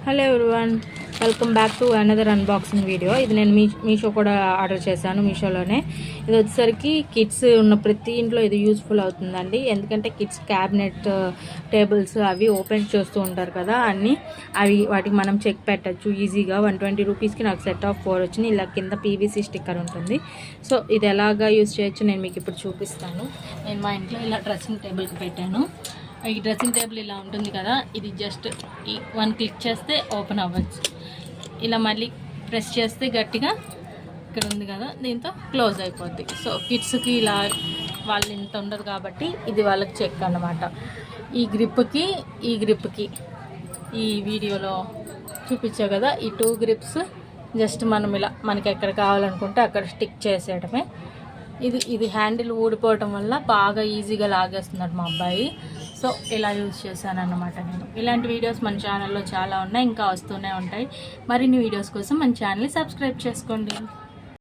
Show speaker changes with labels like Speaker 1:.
Speaker 1: Hello everyone, welcome back to another unboxing video. ఇది నేను మీషో కూడా ఆర్డర్ చేశాను. మీషోలోనే ఇది వచ్చేసరికి కిడ్స్ ఉన్న ప్రతి ఇంట్లో ఇది యూజ్ఫుల్ అవుతుందండి. ఎందుకంటే కిడ్స్ క్యాబినెట్ టేబుల్స్ అవి ఓపెన్ చేస్తూ ఉంటారు కదా, వాటికి మనం చెక్ పెట్టచ్చు ఈజీగా. 120 రూపీస్కి నాకు సెట్ ఆఫ్ 4 వచ్చింది. ఇలా కింద పీవీసీ స్టిక్కర్ ఉంటుంది. సో ఇది ఎలాగా యూజ్ చేయొచ్చు నేను మీకు ఇప్పుడు చూపిస్తాను. నేను మా ఇంట్లో ఇలా డ్రెస్సింగ్ టేబుల్కి పెట్టాను. ఈ డ్రెస్సింగ్ టేబుల్ ఇలా ఉంటుంది కదా, ఇది జస్ట్ ఈ 1 క్లిక్ చేస్తే ఓపెన్ అవ్వచ్చు. ఇలా మళ్ళీ ప్రెస్ చేస్తే గట్టిగా ఇక్కడ ఉంది కదా, దీంతో క్లోజ్ అయిపోద్ది. సో కిడ్స్కి ఇలా వాళ్ళు ఇంత ఉండదు కాబట్టి ఇది వాళ్ళకి చెక్ అన్నమాట. ఈ గ్రిప్కి ఈ వీడియోలో చూపించా కదా, ఈ 2 గ్రిప్స్ జస్ట్ మనం ఇలా మనకి ఎక్కడ కావాలనుకుంటే అక్కడ స్టిక్ చేసేయడమే. ఇది హ్యాండిల్ ఊడిపోవటం వల్ల బాగా ఈజీగా లాగేస్తున్నాడు మా అబ్బాయి. సో ఇలా యూజ్ చేశాను అన్నమాట నేను. ఇలాంటి వీడియోస్ మన ఛానల్లో చాలా ఉన్నాయి, ఇంకా వస్తూనే ఉంటాయి. మరిన్ని వీడియోస్ కోసం మన ఛానల్ని సబ్స్క్రైబ్ చేసుకోండి.